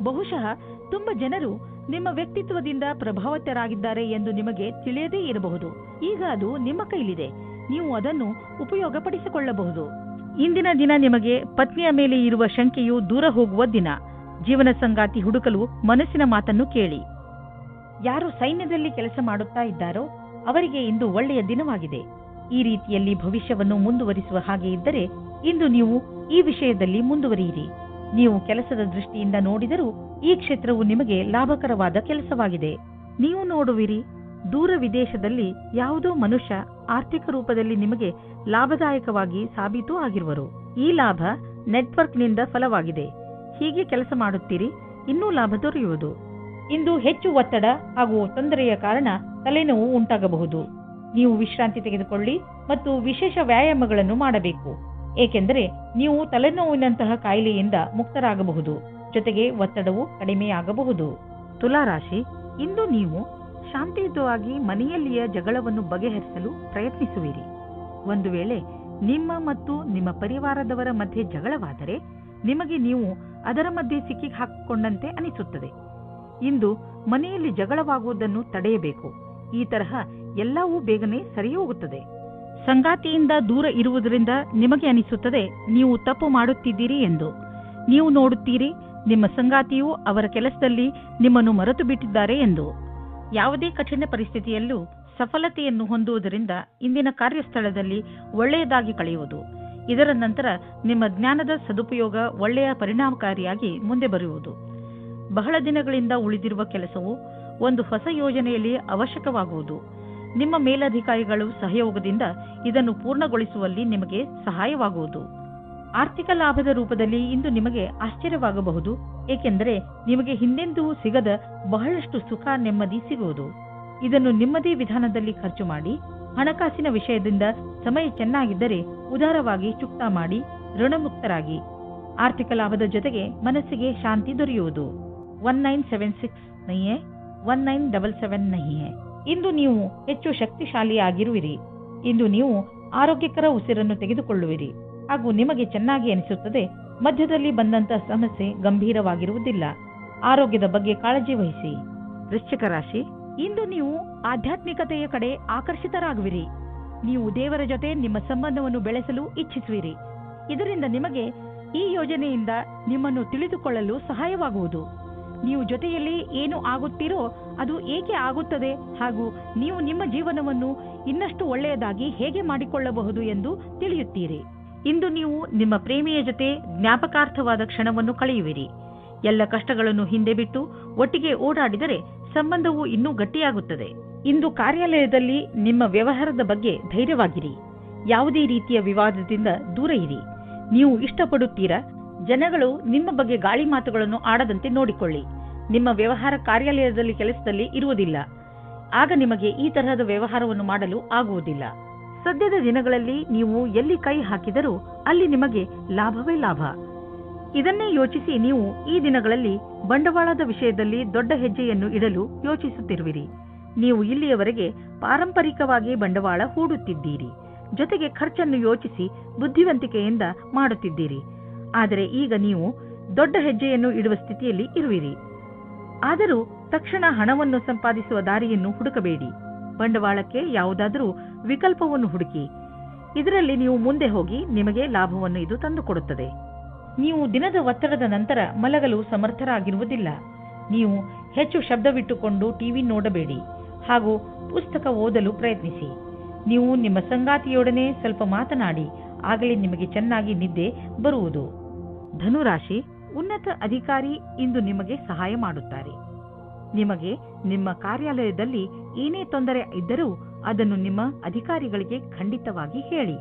ಬಹುಶಃ ತುಂಬ ಜನರು ನಿಮ್ಮ ವ್ಯಕ್ತಿತ್ವದಿಂದ ಪ್ರಭಾವಿತರಾಗಿದ್ದಾರೆ ಎಂದು ನಿಮಗೆ ತಿಳಿಯದೇ ಇರಬಹುದು. ಈಗ ಅದು ನಿಮ್ಮ ಕೈಲಿದೆ, ನೀವು ಅದನ್ನು ಉಪಯೋಗಪಡಿಸಿಕೊಳ್ಳಬಹುದು. ಇಂದಿನ ದಿನ ನಿಮಗೆ ಪತ್ನಿಯ ಮೇಲೆ ಇರುವ ಶಂಕೆಯು ದೂರ ಹೋಗುವ ದಿನ. ಜೀವನ ಸಂಗಾತಿ ಹುಡುಕಲು ಮನಸ್ಸಿನ ಮಾತನ್ನು ಕೇಳಿ. ಯಾರು ಸೈನ್ಯದಲ್ಲಿ ಕೆಲಸ ಮಾಡುತ್ತಾ ಇದ್ದಾರೋ ಅವರಿಗೆ ಇಂದು ಒಳ್ಳೆಯ ದಿನವಾಗಿದೆ. ಈ ರೀತಿಯಲ್ಲಿ ಭವಿಷ್ಯವನ್ನು ಮುಂದುವರಿಸುವ ಹಾಗೆ ಇದ್ದರೆ ಇಂದು ನೀವು ಈ ವಿಷಯದಲ್ಲಿ ಮುಂದುವರಿಯಿರಿ. ನೀವು ಕೆಲಸದ ದೃಷ್ಟಿಯಿಂದ ನೋಡಿದರೂ ಈ ಕ್ಷೇತ್ರವು ನಿಮಗೆ ಲಾಭಕರವಾದ ಕೆಲಸವಾಗಿದೆ. ನೀವು ನೋಡುವಿರಿ, ದೂರ ವಿದೇಶದಲ್ಲಿ ಯಾವುದೋ ಮನುಷ್ಯ ಆರ್ಥಿಕ ರೂಪದಲ್ಲಿ ನಿಮಗೆ ಲಾಭದಾಯಕವಾಗಿ ಸಾಬೀತು ಆಗಿರುವರು. ಈ ಲಾಭ ನೆಟ್ವರ್ಕ್ನಿಂದ ಫಲವಾಗಿದೆ. ಹೀಗೆ ಕೆಲಸ ಮಾಡುತ್ತೀರಿ, ಇನ್ನೂ ಲಾಭ ದೊರೆಯುವುದು. ಇಂದು ಹೆಚ್ಚು ಒತ್ತಡ ಹಾಗೂ ತೊಂದರೆಯ ಕಾರಣ ತಲೆನೋವು ಉಂಟಾಗಬಹುದು. ನೀವು ವಿಶ್ರಾಂತಿ ತೆಗೆದುಕೊಳ್ಳಿ ಮತ್ತು ವಿಶೇಷ ವ್ಯಾಯಾಮಗಳನ್ನು ಮಾಡಬೇಕು, ಏಕೆಂದರೆ ನೀವು ತಲೆನೋವಿನಂತಹ ಕಾಯಿಲೆಯಿಂದ ಮುಕ್ತರಾಗಬಹುದು. ಜೊತೆಗೆ ಒತ್ತಡವು ಕಡಿಮೆಯಾಗಬಹುದು. ತುಲಾರಾಶಿ, ಇಂದು ನೀವು ಶಾಂತಿಯುತವಾಗಿ ಮನೆಯಲ್ಲಿಯ ಜಗಳವನ್ನು ಬಗೆಹರಿಸಲು ಪ್ರಯತ್ನಿಸುವಿರಿ. ಒಂದು ವೇಳೆ ನಿಮ್ಮ ಮತ್ತು ನಿಮ್ಮ ಪರಿವಾರದವರ ಮಧ್ಯೆ ಜಗಳವಾದರೆ ನಿಮಗೆ ನೀವು ಅದರ ಮಧ್ಯೆ ಸಿಕ್ಕಿ ಹಾಕಿಕೊಂಡಂತೆ ಅನಿಸುತ್ತದೆ. ಇಂದು ಮನೆಯಲ್ಲಿ ಜಗಳವಾಗುವುದನ್ನು ತಡೆಯಬೇಕು. ಈ ತರಹ ಎಲ್ಲವೂ ಬೇಗನೆ ಸರಿ ಹೋಗುತ್ತದೆ. ಸಂಗಾತಿಯಿಂದ ದೂರ ಇರುವುದರಿಂದ ನಿಮಗೆ ಅನಿಸುತ್ತದೆ ನೀವು ತಪ್ಪು ಮಾಡುತ್ತಿದ್ದೀರಿ ಎಂದು. ನೀವು ನೋಡುತ್ತೀರಿ ನಿಮ್ಮ ಸಂಗಾತಿಯು ಅವರ ಕೆಲಸದಲ್ಲಿ ನಿಮ್ಮನ್ನು ಮರೆತು ಬಿಟ್ಟಿದ್ದಾರೆ ಎಂದು. ಯಾವುದೇ ಕಠಿಣ ಪರಿಸ್ಥಿತಿಯಲ್ಲೂ ಸಫಲತೆಯನ್ನು ಹೊಂದುವುದರಿಂದ ಇಂದಿನ ಕಾರ್ಯಸ್ಥಳದಲ್ಲಿ ಒಳ್ಳೆಯದಾಗಿ ಕಳೆಯುವುದು. ಇದರ ನಂತರ ನಿಮ್ಮ ಜ್ಞಾನದ ಸದುಪಯೋಗ ಒಳ್ಳೆಯ ಪರಿಣಾಮಕಾರಿಯಾಗಿ ಮುಂದೆ ಬರುವುದು. ಬಹಳ ದಿನಗಳಿಂದ ಉಳಿದಿರುವ ಕೆಲಸವು ಒಂದು ಹೊಸ ಯೋಜನೆಯಲ್ಲಿ ಅವಶ್ಯಕವಾಗುವುದು. ನಿಮ್ಮ ಮೇಲಧಿಕಾರಿಗಳು ಸಹಯೋಗದಿಂದ ಇದನ್ನು ಪೂರ್ಣಗೊಳಿಸುವಲ್ಲಿ ನಿಮಗೆ ಸಹಾಯವಾಗುವುದು. ಆರ್ಥಿಕ ಲಾಭದ ರೂಪದಲ್ಲಿ ಇಂದು ನಿಮಗೆ ಆಶ್ಚರ್ಯವಾಗಬಹುದು, ಏಕೆಂದರೆ ನಿಮಗೆ ಹಿಂದೆಂದೂ ಸಿಗದ ಬಹಳಷ್ಟು ಸುಖ ನೆಮ್ಮದಿ ಸಿಗುವುದು. ಇದನ್ನು ನಿಮ್ಮದೇ ವಿಧಾನದಲ್ಲಿ ಖರ್ಚು ಮಾಡಿ, ಹಣಕಾಸಿನ ವಿಷಯದಿಂದ ಸಮಯ ಚೆನ್ನಾಗಿದ್ದರೆ ಉದಾರವಾಗಿ ಚುಕ್ತಾ ಮಾಡಿ ಋಣಮುಕ್ತರಾಗಿ. ಆರ್ಥಿಕ ಲಾಭದ ಜೊತೆಗೆ ಮನಸ್ಸಿಗೆ ಶಾಂತಿ ದೊರೆಯುವುದು. 1976 नहीं है 1977 नहीं है. ಇಂದು ನೀವು ಹೆಚ್ಚು ಶಕ್ತಿಶಾಲಿಯಾಗಿರುವಿರಿ. ಇಂದು ನೀವು ಆರೋಗ್ಯಕರ ಉಸಿರನ್ನು ತೆಗೆದುಕೊಳ್ಳುವಿರಿ ಹಾಗೂ ನಿಮಗೆ ಚೆನ್ನಾಗಿ ಅನಿಸುತ್ತದೆ. ಮಧ್ಯದಲ್ಲಿ ಬಂದಂತಹ ಸಮಸ್ಯೆ ಗಂಭೀರವಾಗಿರುವುದಿಲ್ಲ. ಆರೋಗ್ಯದ ಬಗ್ಗೆ ಕಾಳಜಿ ವಹಿಸಿ. ವೃಶ್ಚಿಕ ರಾಶಿ, ಇಂದು ನೀವು ಆಧ್ಯಾತ್ಮಿಕತೆಯ ಕಡೆ ಆಕರ್ಷಿತರಾಗುವಿರಿ. ನೀವು ದೇವರ ಜೊತೆ ನಿಮ್ಮ ಸಂಬಂಧವನ್ನು ಬೆಳೆಸಲು ಇಚ್ಛಿಸುವಿರಿ. ಇದರಿಂದ ನಿಮಗೆ ಈ ಯೋಜನೆಯಿಂದ ನಿಮ್ಮನ್ನು ತಿಳಿದುಕೊಳ್ಳಲು ಸಹಾಯವಾಗುವುದು. ನೀವು ಜೊತೆಯಲ್ಲಿ ಏನು ಆಗುತ್ತೀರೋ ಅದು ಏಕೆ ಆಗುತ್ತದೆ ಹಾಗೂ ನೀವು ನಿಮ್ಮ ಜೀವನವನ್ನು ಇನ್ನಷ್ಟು ಒಳ್ಳೆಯದಾಗಿ ಹೇಗೆ ಮಾಡಿಕೊಳ್ಳಬಹುದು ಎಂದು ತಿಳಿಯುತ್ತೀರಿ. ಇಂದು ನೀವು ನಿಮ್ಮ ಪ್ರೇಮಿಯ ಜೊತೆ ಜ್ಞಾಪಕಾರ್ಥವಾದ ಕ್ಷಣವನ್ನು ಕಳೆಯುವಿರಿ. ಎಲ್ಲ ಕಷ್ಟಗಳನ್ನು ಹಿಂದೆ ಬಿಟ್ಟು ಒಟ್ಟಿಗೆ ಓಡಾಡಿದರೆ ಸಂಬಂಧವು ಇನ್ನೂ ಗಟ್ಟಿಯಾಗುತ್ತದೆ. ಇಂದು ಕಾರ್ಯಾಲಯದಲ್ಲಿ ನಿಮ್ಮ ವ್ಯವಹಾರದ ಬಗ್ಗೆ ಧೈರ್ಯವಾಗಿರಿ. ಯಾವುದೇ ರೀತಿಯ ವಿವಾದದಿಂದ ದೂರ ಇರಿ. ನೀವು ಇಷ್ಟಪಡುತ್ತೀರಾ? ಜನಗಳು ನಿಮ್ಮ ಬಗ್ಗೆ ಗಾಳಿ ಮಾತುಗಳನ್ನು ಆಡದಂತೆ ನೋಡಿಕೊಳ್ಳಿ. ನಿಮ್ಮ ವ್ಯವಹಾರ ಕಾರ್ಯಾಲಯದಲ್ಲಿ ಕೆಲಸದಲ್ಲಿ ಇರುವುದಿಲ್ಲ. ಆಗ ನಿಮಗೆ ಈ ತರಹದ ವ್ಯವಹಾರವನ್ನು ಮಾಡಲು ಆಗುವುದಿಲ್ಲ. ಸದ್ಯದ ದಿನಗಳಲ್ಲಿ ನೀವು ಎಲ್ಲಿ ಕೈ ಹಾಕಿದರೂ ಅಲ್ಲಿ ನಿಮಗೆ ಲಾಭವೇ ಲಾಭ. ಇದನ್ನೇ ಯೋಚಿಸಿ ನೀವು ಈ ದಿನಗಳಲ್ಲಿ ಬಂಡವಾಳದ ವಿಷಯದಲ್ಲಿ ದೊಡ್ಡ ಹೆಜ್ಜೆಯನ್ನು ಇಡಲು ಯೋಚಿಸುತ್ತಿರುವಿರಿ. ನೀವು ಇಲ್ಲಿಯವರೆಗೆ ಪಾರಂಪರಿಕವಾಗಿ ಬಂಡವಾಳ ಹೂಡುತ್ತಿದ್ದೀರಿ. ಜೊತೆಗೆ ಖರ್ಚನ್ನು ಯೋಚಿಸಿ ಬುದ್ಧಿವಂತಿಕೆಯಿಂದ ಮಾಡುತ್ತಿದ್ದೀರಿ. ಆದರೆ ಈಗ ನೀವು ದೊಡ್ಡ ಹೆಜ್ಜೆಯನ್ನು ಇಡುವ ಸ್ಥಿತಿಯಲ್ಲಿ ಇರುವಿರಿ. ಆದರೂ ತಕ್ಷಣ ಹಣವನ್ನು ಸಂಪಾದಿಸುವ ದಾರಿಯನ್ನು ಹುಡುಕಬೇಡಿ. ಬಂಡವಾಳಕ್ಕೆ ಯಾವುದಾದರೂ ವಿಕಲ್ಪವನ್ನು ಹುಡುಕಿ. ಇದರಲ್ಲಿ ನೀವು ಮುಂದೆ ಹೋಗಿ ನಿಮಗೆ ಲಾಭವನ್ನು ಇದು ತಂದುಕೊಡುತ್ತದೆ. ನೀವು ದಿನದ ಒತ್ತಡದ ನಂತರ ಮಲಗಲು ಸಮರ್ಥರಾಗಿರುವುದಿಲ್ಲ. ನೀವು ಹೆಚ್ಚು ಶಬ್ದವಿಟ್ಟುಕೊಂಡು ಟಿವಿ ನೋಡಬೇಡಿ ಹಾಗೂ ಪುಸ್ತಕ ಓದಲು ಪ್ರಯತ್ನಿಸಿ. ನೀವು ನಿಮ್ಮ ಸಂಗಾತಿಯೊಡನೆ ಸ್ವಲ್ಪ ಮಾತನಾಡಿ. ಆಗಲೇ ನಿಮಗೆ ಚೆನ್ನಾಗಿ ನಿದ್ದೆ ಬರುವುದು. ಧನುರಾಶಿ, ಉನ್ನತ ಅಧಿಕಾರಿ ಇಂದು ನಿಮಗೆ ಸಹಾಯ ಮಾಡುತ್ತಾರೆ. ನಿಮಗೆ ನಿಮ್ಮ ಕಾರ್ಯಾಲಯದಲ್ಲಿ ಏನೇ ತೊಂದರೆ ಇದ್ದರೂ ಅದನ್ನು ನಿಮ್ಮ ಅಧಿಕಾರಿಗಳಿಗೆ ಖಂಡಿತವಾಗಿ ಹೇಳಿ.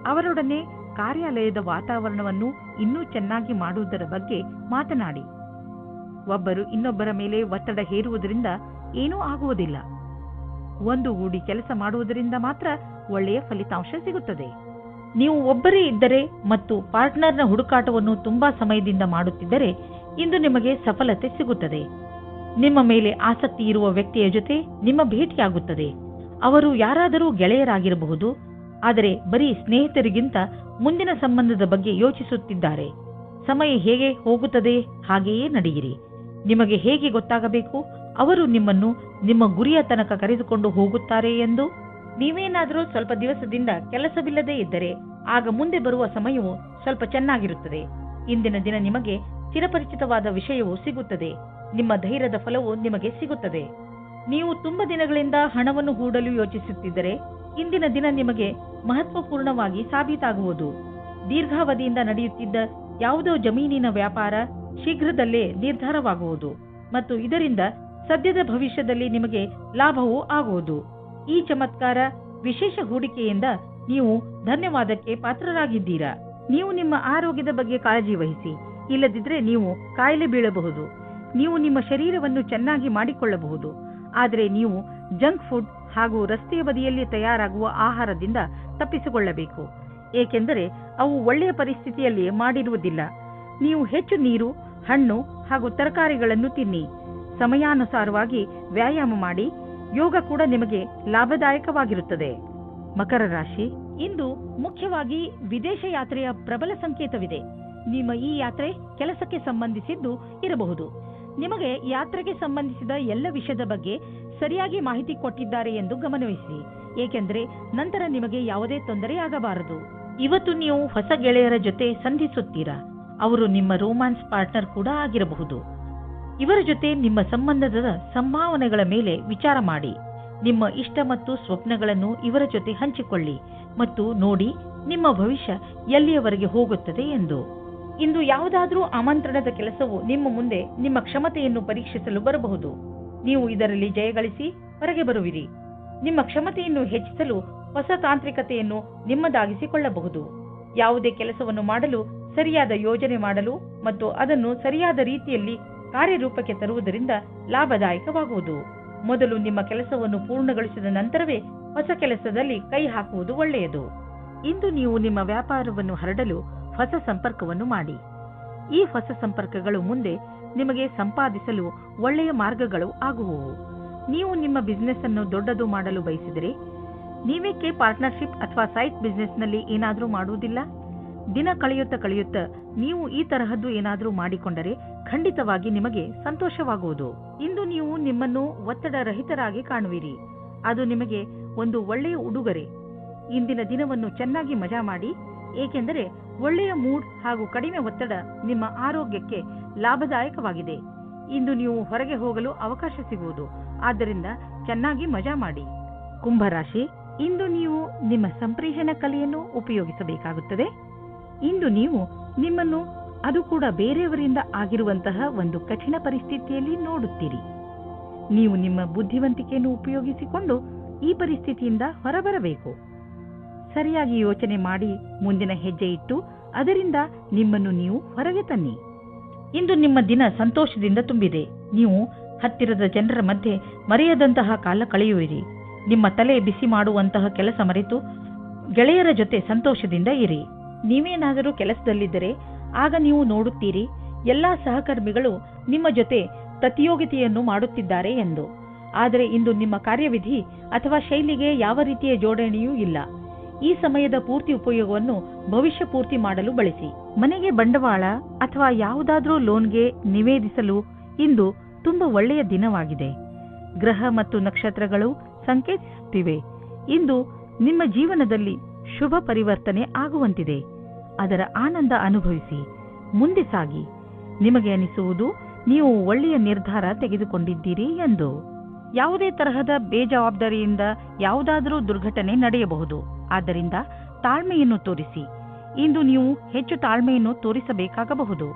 ಅವರೊಡನೆ ಕಾರ್ಯಾಲಯದ ವಾತಾವರಣವನ್ನು ಇನ್ನೂ ಚೆನ್ನಾಗಿ ಮಾಡುವುದರ ಬಗ್ಗೆ ಮಾತನಾಡಿ. ಒಬ್ಬರು ಇನ್ನೊಬ್ಬರ ಮೇಲೆ ಒತ್ತಡ ಹೇರುವುದರಿಂದ ಏನೂ ಆಗುವುದಿಲ್ಲ. ಒಂದುಗೂಡಿ ಕೆಲಸ ಮಾಡುವುದರಿಂದ ಮಾತ್ರ ಒಳ್ಳೆಯ ಫಲಿತಾಂಶ ಸಿಗುತ್ತದೆ. ನೀವು ಒಬ್ಬರೇ ಇದ್ದರೆ ಮತ್ತು ಪಾರ್ಟ್ನರ್ನ ಹುಡುಕಾಟವನ್ನು ತುಂಬಾ ಸಮಯದಿಂದ ಮಾಡುತ್ತಿದ್ದರೆ ಇಂದು ನಿಮಗೆ ಸಫಲತೆ ಸಿಗುತ್ತದೆ. ನಿಮ್ಮ ಮೇಲೆ ಆಸಕ್ತಿ ಇರುವ ವ್ಯಕ್ತಿಯ ಜೊತೆ ನಿಮ್ಮ ಭೇಟಿಯಾಗುತ್ತದೆ. ಅವರು ಯಾರಾದರೂ ಗೆಳೆಯರಾಗಿರಬಹುದು, ಆದರೆ ಬರೀ ಸ್ನೇಹಿತರಿಗಿಂತ ಮುಂದಿನ ಸಂಬಂಧದ ಬಗ್ಗೆ ಯೋಚಿಸುತ್ತಿದ್ದಾರೆ. ಸಮಯ ಹೇಗೆ ಹೋಗುತ್ತದೆ ಹಾಗೆಯೇ ನಡೆಯಿರಿ. ನಿಮಗೆ ಹೇಗೆ ಗೊತ್ತಾಗಬೇಕು ಅವರು ನಿಮ್ಮನ್ನು ನಿಮ್ಮ ಗುರಿಯ ತನಕ ಕರೆದುಕೊಂಡು ಹೋಗುತ್ತಾರೆ ಎಂದು? ನೀವೇನಾದರೂ ಸ್ವಲ್ಪ ದಿವಸದಿಂದ ಕೆಲಸವಿಲ್ಲದೆ ಇದ್ದರೆ ಆಗ ಮುಂದೆ ಬರುವ ಸಮಯವು ಸ್ವಲ್ಪ ಚೆನ್ನಾಗಿರುತ್ತದೆ. ಇಂದಿನ ದಿನ ನಿಮಗೆ ಚಿರಪರಿಚಿತವಾದ ವಿಷಯವು ಸಿಗುತ್ತದೆ. ನಿಮ್ಮ ಧೈರ್ಯದ ಫಲವು ನಿಮಗೆ ಸಿಗುತ್ತದೆ. ನೀವು ತುಂಬ ದಿನಗಳಿಂದ ಹಣವನ್ನು ಹೂಡಲು ಯೋಚಿಸುತ್ತಿದ್ದರೆ ಇಂದಿನ ದಿನ ನಿಮಗೆ ಮಹತ್ವಪೂರ್ಣವಾಗಿ ಸಾಬೀತಾಗುವುದು. ದೀರ್ಘಾವಧಿಯಿಂದ ನಡೆಯುತ್ತಿದ್ದ ಯಾವುದೋ ಜಮೀನಿನ ವ್ಯಾಪಾರ ಶೀಘ್ರದಲ್ಲೇ ನಿರ್ಧಾರವಾಗುವುದು ಮತ್ತು ಇದರಿಂದ ಸದ್ಯದ ಭವಿಷ್ಯದಲ್ಲಿ ನಿಮಗೆ ಲಾಭವೂ ಆಗುವುದು. ಈ ಚಮತ್ಕಾರ ವಿಶೇಷ ಹೂಡಿಕೆಯಿಂದ ನೀವು ಧನ್ಯವಾದಕ್ಕೆ ಪಾತ್ರರಾಗಿದ್ದೀರಾ. ನೀವು ನಿಮ್ಮ ಆರೋಗ್ಯದ ಬಗ್ಗೆ ಕಾಳಜಿ ವಹಿಸಿ. ಇಲ್ಲದಿದ್ದರೆ ನೀವು ಕಾಯಿಲೆ ಬೀಳಬಹುದು. ನೀವು ನಿಮ್ಮ ಶರೀರವನ್ನು ಚೆನ್ನಾಗಿ ಮಾಡಿಕೊಳ್ಳಬಹುದು. ಆದರೆ ನೀವು ಜಂಕ್ ಫುಡ್ ಹಾಗೂ ರಸ್ತೆಯ ಬದಿಯಲ್ಲಿ ತಯಾರಾಗುವ ಆಹಾರದಿಂದ ತಪ್ಪಿಸಿಕೊಳ್ಳಬೇಕು. ಏಕೆಂದರೆ ಅವು ಒಳ್ಳೆಯ ಪರಿಸ್ಥಿತಿಯಲ್ಲಿ ಮಾಡಿರುವುದಿಲ್ಲ. ನೀವು ಹೆಚ್ಚು ನೀರು, ಹಣ್ಣು ಹಾಗೂ ತರಕಾರಿಗಳನ್ನು ತಿನ್ನಿ. ಸಮಯಾನುಸಾರವಾಗಿ ವ್ಯಾಯಾಮ ಮಾಡಿ. ಯೋಗ ಕೂಡ ನಿಮಗೆ ಲಾಭದಾಯಕವಾಗಿರುತ್ತದೆ. ಮಕರ ರಾಶಿ, ಇಂದು ಮುಖ್ಯವಾಗಿ ವಿದೇಶ ಯಾತ್ರೆಯ ಪ್ರಬಲ ಸಂಕೇತವಿದೆ. ನಿಮ್ಮ ಈ ಯಾತ್ರೆ ಕೆಲಸಕ್ಕೆ ಸಂಬಂಧಿಸಿದ್ದು ಇರಬಹುದು. ನಿಮಗೆ ಯಾತ್ರೆಗೆ ಸಂಬಂಧಿಸಿದ ಎಲ್ಲ ವಿಷಯದ ಬಗ್ಗೆ ಸರಿಯಾಗಿ ಮಾಹಿತಿ ಕೊಟ್ಟಿದ್ದಾರೆ ಎಂದು ಗಮನವಿಸಿ, ಏಕೆಂದರೆ ನಂತರ ನಿಮಗೆ ಯಾವುದೇ ತೊಂದರೆಯಾಗಬಾರದು. ಇವತ್ತು ನೀವು ಹೊಸ ಗೆಳೆಯರ ಜೊತೆ ಸಂಧಿಸುತ್ತೀರಾ. ಅವರು ನಿಮ್ಮ ರೋಮ್ಯಾನ್ಸ್ ಪಾರ್ಟ್ನರ್ ಕೂಡ ಆಗಿರಬಹುದು. ಇವರ ಜೊತೆ ನಿಮ್ಮ ಸಂಬಂಧದ ಸಂಭಾವನೆಗಳ ಮೇಲೆ ವಿಚಾರ ಮಾಡಿ. ನಿಮ್ಮ ಇಷ್ಟ ಮತ್ತು ಸ್ವಪ್ನಗಳನ್ನು ಇವರ ಜೊತೆ ಹಂಚಿಕೊಳ್ಳಿ ಮತ್ತು ನೋಡಿ ನಿಮ್ಮ ಭವಿಷ್ಯ ಎಲ್ಲಿಯವರೆಗೆ ಹೋಗುತ್ತದೆ ಎಂದು. ಇಂದು ಯಾವುದಾದ್ರೂ ಆಮಂತ್ರಣದ ಕೆಲಸವು ನಿಮ್ಮ ಮುಂದೆ ನಿಮ್ಮ ಕ್ಷಮತೆಯನ್ನು ಪರೀಕ್ಷಿಸಲು ಬರಬಹುದು. ನೀವು ಇದರಲ್ಲಿ ಜಯಗಳಿಸಿ ಹೊರಗೆ ಬರುವಿರಿ. ನಿಮ್ಮ ಕ್ಷಮತೆಯನ್ನು ಹೆಚ್ಚಿಸಲು ಹೊಸ ತಾಂತ್ರಿಕತೆಯನ್ನು ನಿಮ್ಮದಾಗಿಸಿಕೊಳ್ಳಬಹುದು. ಯಾವುದೇ ಕೆಲಸವನ್ನು ಮಾಡಲು ಸರಿಯಾದ ಯೋಜನೆ ಮಾಡಲು ಮತ್ತು ಅದನ್ನು ಸರಿಯಾದ ರೀತಿಯಲ್ಲಿ ಕಾರ್ಯರೂಪಕ್ಕೆ ತರುವುದರಿಂದ ಲಾಭದಾಯಕವಾಗುವುದು. ಮೊದಲು ನಿಮ್ಮ ಕೆಲಸವನ್ನು ಪೂರ್ಣಗೊಳಿಸಿದ ನಂತರವೇ ಹೊಸ ಕೆಲಸದಲ್ಲಿ ಕೈ ಹಾಕುವುದು ಒಳ್ಳೆಯದು. ಇಂದು ನೀವು ನಿಮ್ಮ ವ್ಯಾಪಾರವನ್ನು ಹರಡಲು ಹೊಸ ಸಂಪರ್ಕವನ್ನು ಮಾಡಿ. ಈ ಹೊಸ ಸಂಪರ್ಕಗಳು ಮುಂದೆ ನಿಮಗೆ ಸಂಪಾದಿಸಲು ಒಳ್ಳೆಯ ಮಾರ್ಗಗಳು ಆಗುವವು. ನೀವು ನಿಮ್ಮ ಬಿಸಿನೆಸ್ ಅನ್ನು ದೊಡ್ಡದು ಮಾಡಲು ಬಯಸಿದರೆ ನೀವೇಕೆ ಪಾರ್ಟ್ನರ್ಶಿಪ್ ಅಥವಾ ಸೈಟ್ ಬಿಸಿನೆಸ್ನಲ್ಲಿ ಏನಾದರೂ ಮಾಡುವುದಿಲ್ಲ? ದಿನ ಕಳೆಯುತ್ತಾ ನೀವು ಈ ತರಹದ್ದು ಏನಾದರೂ ಮಾಡಿಕೊಂಡರೆ ಖಂಡಿತವಾಗಿ ನಿಮಗೆ ಸಂತೋಷವಾಗುವುದು. ಇಂದು ನೀವು ನಿಮ್ಮನ್ನು ಒತ್ತಡ ರಹಿತರಾಗಿ ಕಾಣುವಿರಿ. ಅದು ನಿಮಗೆ ಒಂದು ಒಳ್ಳೆಯ ಉಡುಗೊರೆ. ಇಂದಿನ ದಿನವನ್ನು ಚೆನ್ನಾಗಿ ಮಜಾ ಮಾಡಿ, ಏಕೆಂದರೆ ಒಳ್ಳೆಯ ಮೂಡ್ ಹಾಗೂ ಕಡಿಮೆ ಒತ್ತಡ ನಿಮ್ಮ ಆರೋಗ್ಯಕ್ಕೆ ಲಾಭದಾಯಕವಾಗಿದೆ. ಇಂದು ನೀವು ಹೊರಗೆ ಹೋಗಲು ಅವಕಾಶ ಸಿಗುವುದು, ಆದ್ದರಿಂದ ಚೆನ್ನಾಗಿ ಮಜಾ ಮಾಡಿ. ಕುಂಭರಾಶಿ, ಇಂದು ನೀವು ನಿಮ್ಮ ಸಂಪ್ರೇಷಣ ಕಲೆಯನ್ನು ಉಪಯೋಗಿಸಬೇಕಾಗುತ್ತದೆ. ಇಂದು ನೀವು ನಿಮ್ಮನ್ನು, ಅದು ಕೂಡ ಬೇರೆಯವರಿಂದ ಆಗಿರುವಂತಹ ಒಂದು ಕಠಿಣ ಪರಿಸ್ಥಿತಿಯಲ್ಲಿ ನೋಡುತ್ತೀರಿ. ನೀವು ನಿಮ್ಮ ಬುದ್ಧಿವಂತಿಕೆಯನ್ನು ಉಪಯೋಗಿಸಿಕೊಂಡು ಈ ಪರಿಸ್ಥಿತಿಯಿಂದ ಹೊರಬರಬೇಕು. ಸರಿಯಾಗಿ ಯೋಚನೆ ಮಾಡಿ ಮುಂದಿನ ಹೆಜ್ಜೆ ಇಟ್ಟು ಅದರಿಂದ ನಿಮ್ಮನ್ನು ನೀವು ಹೊರಗೆ ತನ್ನಿ. ಇಂದು ನಿಮ್ಮ ದಿನ ಸಂತೋಷದಿಂದ ತುಂಬಿದೆ. ನೀವು ಹತ್ತಿರದ ಜನರ ಮಧ್ಯೆ ಮರೆಯದಂತಹ ಕಾಲ ಕಳೆಯುವಿರಿ. ನಿಮ್ಮ ತಲೆ ಬಿಸಿ ಮಾಡುವಂತಹ ಕೆಲಸ ಮರೆತು ಗೆಳೆಯರ ಜೊತೆ ಸಂತೋಷದಿಂದ ಇರಿ. ನೀವೇನಾದರೂ ಕೆಲಸದಲ್ಲಿದ್ದರೆ ಆಗ ನೀವು ನೋಡುತ್ತೀರಿ ಎಲ್ಲಾ ಸಹಕರ್ಮಿಗಳು ನಿಮ್ಮ ಜೊತೆ ಪ್ರತಿಯೋಗಿತೆಯನ್ನು ಮಾಡುತ್ತಿದ್ದಾರೆ ಎಂದು. ಆದರೆ ಇಂದು ನಿಮ್ಮ ಕಾರ್ಯವಿಧಿ ಅಥವಾ ಶೈಲಿಗೆ ಯಾವ ರೀತಿಯ ಜೋಡಣೆಯೂ ಇಲ್ಲ. ಈ ಸಮಯದ ಪೂರ್ತಿ ಉಪಯೋಗವನ್ನು ಭವಿಷ್ಯ ಪೂರ್ತಿ ಮಾಡಲು ಬಳಸಿ. ಮನೆಗೆ ಬಂಡವಾಳ ಅಥವಾ ಯಾವುದಾದ್ರೂ ಲೋನ್ಗೆ ನಿವೇದಿಸಲು ಇಂದು ತುಂಬಾ ಒಳ್ಳೆಯ ದಿನವಾಗಿದೆ. ಗ್ರಹ ಮತ್ತು ನಕ್ಷತ್ರಗಳು ಸಂಕೇತಿಸುತ್ತಿವೆ ಇಂದು ನಿಮ್ಮ ಜೀವನದಲ್ಲಿ ಶುಭ ಪರಿವರ್ತನೆ ಆಗುವಂತಿದೆ. ಅದರ ಆನಂದ ಅನುಭವಿಸಿ ಮುಂದೆ ಸಾಗಿ. ನಿಮಗೆ ಅನಿಸುವುದು ನೀವು ಒಳ್ಳೆಯ ನಿರ್ಧಾರ ತೆಗೆದುಕೊಂಡಿದ್ದೀರಿ ಎಂದು. ಯಾವುದೇ ತರಹದ ಬೇಜವಾಬ್ದಾರಿಯಿಂದ ಯಾವುದಾದರೂ ದುರ್ಘಟನೆ ನಡೆಯಬಹುದು. ಆದ್ದರಿಂದ ತಾಳ್ಮೆಯನ್ನು ತೋರಿಸಿ. ಇಂದು ನೀವು ಹೆಚ್ಚು ತಾಳ್ಮೆಯನ್ನು ತೋರಿಸಬೇಕಾಗಬಹುದು.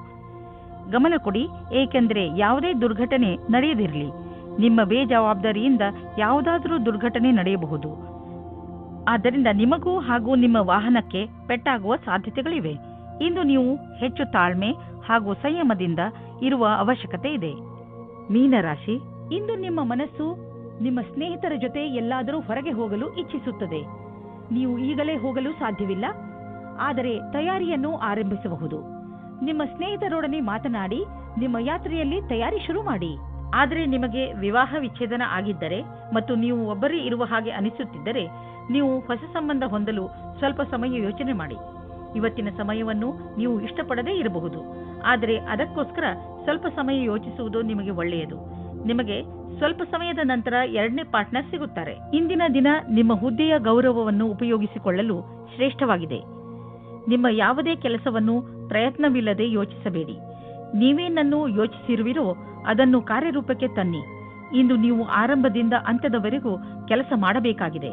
ಗಮನ ಕೊಡಿ, ಏಕೆಂದರೆ ಯಾವುದೇ ದುರ್ಘಟನೆ ನಡೆಯದಿರಲಿ. ನಿಮ್ಮ ಬೇಜವಾಬ್ದಾರಿಯಿಂದ ಯಾವುದಾದರೂ ದುರ್ಘಟನೆ ನಡೆಯಬಹುದು. ಆದ್ದರಿಂದ ನಿಮಗೂ ಹಾಗೂ ನಿಮ್ಮ ವಾಹನಕ್ಕೆ ಪೆಟ್ಟಾಗುವ ಸಾಧ್ಯತೆಗಳಿವೆ. ಇಂದು ನೀವು ಹೆಚ್ಚು ತಾಳ್ಮೆ ಹಾಗೂ ಸಂಯಮದಿಂದ ಇರುವ ಅವಶ್ಯಕತೆ ಇದೆ. ಮೀನರಾಶಿ, ಇಂದು ನಿಮ್ಮ ಮನಸ್ಸು ನಿಮ್ಮ ಸ್ನೇಹಿತರ ಜೊತೆ ಎಲ್ಲಾದರೂ ಹೊರಗೆ ಹೋಗಲು ಇಚ್ಛಿಸುತ್ತದೆ. ನೀವು ಈಗಲೇ ಹೋಗಲು ಸಾಧ್ಯವಿಲ್ಲ, ಆದರೆ ತಯಾರಿಯನ್ನು ಆರಂಭಿಸಬಹುದು. ನಿಮ್ಮ ಸ್ನೇಹಿತರೊಡನೆ ಮಾತನಾಡಿ ನಿಮ್ಮ ಯಾತ್ರೆಯಲ್ಲಿ ತಯಾರಿ ಶುರು ಮಾಡಿ. ಆದರೆ ನಿಮಗೆ ವಿವಾಹ ವಿಚ್ಛೇದನ ಆಗಿದ್ದರೆ ಮತ್ತು ನೀವು ಒಬ್ಬರೇ ಇರುವ ಹಾಗೆ ಅನಿಸುತ್ತಿದ್ದರೆ ನೀವು ಹೊಸ ಸಂಬಂಧ ಹೊಂದಲು ಸ್ವಲ್ಪ ಸಮಯ ಯೋಚನೆ ಮಾಡಿ. ಇವತ್ತಿನ ಸಮಯವನ್ನು ನೀವು ಇಷ್ಟಪಡದೇ ಇರಬಹುದು, ಆದರೆ ಅದಕ್ಕೋಸ್ಕರ ಸ್ವಲ್ಪ ಸಮಯ ಯೋಚಿಸುವುದು ನಿಮಗೆ ಒಳ್ಳೆಯದು. ನಿಮಗೆ ಸ್ವಲ್ಪ ಸಮಯದ ನಂತರ ಎರಡನೇ ಪಾರ್ಟ್ನರ್ ಸಿಗುತ್ತಾರೆ. ಇಂದಿನ ದಿನ ನಿಮ್ಮ ಹುದ್ದೆಯ ಗೌರವವನ್ನು ಉಪಯೋಗಿಸಿಕೊಳ್ಳಲು ಶ್ರೇಷ್ಠವಾಗಿದೆ. ನಿಮ್ಮ ಯಾವುದೇ ಕೆಲಸವನ್ನು ಪ್ರಯತ್ನವಿಲ್ಲದೆ ಯೋಚಿಸಬೇಡಿ. ನೀವೇನನ್ನು ಯೋಚಿಸಿರುವಿರೋ ಅದನ್ನು ಕಾರ್ಯರೂಪಕ್ಕೆ ತನ್ನಿ. ಇಂದು ನೀವು ಆರಂಭದಿಂದ ಅಂತ್ಯದವರೆಗೂ ಕೆಲಸ ಮಾಡಬೇಕಾಗಿದೆ.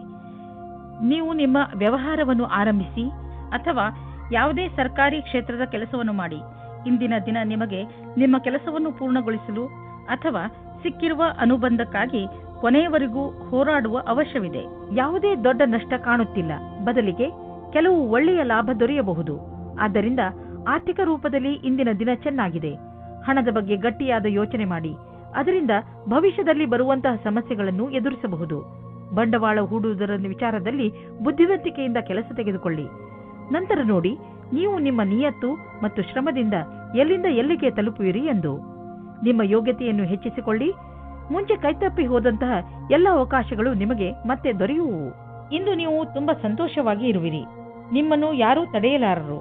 ನೀವು ನಿಮ್ಮ ವ್ಯವಹಾರವನ್ನು ಆರಂಭಿಸಿ ಅಥವಾ ಯಾವುದೇ ಸರ್ಕಾರಿ ಕ್ಷೇತ್ರದ ಕೆಲಸವನ್ನು ಮಾಡಿ. ಇಂದಿನ ದಿನ ನಿಮಗೆ ನಿಮ್ಮ ಕೆಲಸವನ್ನು ಪೂರ್ಣಗೊಳಿಸಲು ಅಥವಾ ಸಿಕ್ಕಿರುವ ಅನುಬಂಧಕ್ಕಾಗಿ ಕೊನೆಯವರೆಗೂ ಹೋರಾಡುವ ಅವಶ್ಯವಿದೆ. ಯಾವುದೇ ದೊಡ್ಡ ನಷ್ಟ ಕಾಣುತ್ತಿಲ್ಲ, ಬದಲಿಗೆ ಕೆಲವು ಒಳ್ಳೆಯ ಲಾಭ ದೊರೆಯಬಹುದು. ಆದ್ದರಿಂದ ಆರ್ಥಿಕ ರೂಪದಲ್ಲಿ ಇಂದಿನ ದಿನ ಚೆನ್ನಾಗಿದೆ. ಹಣದ ಬಗ್ಗೆ ಗಟ್ಟಿಯಾದ ಯೋಚನೆ ಮಾಡಿ, ಅದರಿಂದ ಭವಿಷ್ಯದಲ್ಲಿ ಬರುವಂತಹ ಸಮಸ್ಯೆಗಳನ್ನು ಎದುರಿಸಬಹುದು. ಬಂಡವಾಳ ಹೂಡುವುದರ ವಿಚಾರದಲ್ಲಿ ಬುದ್ಧಿವಂತಿಕೆಯಿಂದ ಕೆಲಸ ತೆಗೆದುಕೊಳ್ಳಿ. ನಂತರ ನೋಡಿ ನೀವು ನಿಮ್ಮ ನಿಯತ್ತು ಮತ್ತು ಶ್ರಮದಿಂದ ಎಲ್ಲಿಂದ ಎಲ್ಲಿಗೆ ತಲುಪುವಿರಿ ಎಂದು. ನಿಮ್ಮ ಯೋಗ್ಯತೆಯನ್ನು ಹೆಚ್ಚಿಸಿಕೊಳ್ಳಿ. ಮುಂಚೆ ಕೈತಪ್ಪಿ ಹೋದಂತಹ ಎಲ್ಲ ಅವಕಾಶಗಳು ನಿಮಗೆ ಮತ್ತೆ ದೊರೆಯುವು. ಇಂದು ನೀವು ತುಂಬಾ ಸಂತೋಷವಾಗಿ ಇರುವಿರಿ. ನಿಮ್ಮನ್ನು ಯಾರೂ ತಡೆಯಲಾರರು.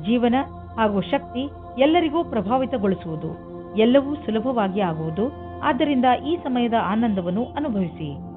ಜೀವನ ಹಾಗೂ ಶಕ್ತಿ ಎಲ್ಲರಿಗೂ ಪ್ರಭಾವಿತಗೊಳಿಸುವುದು ಎಲ್ಲವೂ ಸುಲಭವಾಗಿ ಆಗುವುದು. ಆದ್ದರಿಂದ ಈ ಸಮಯದ ಆನಂದವನ್ನು ಅನುಭವಿಸಿ.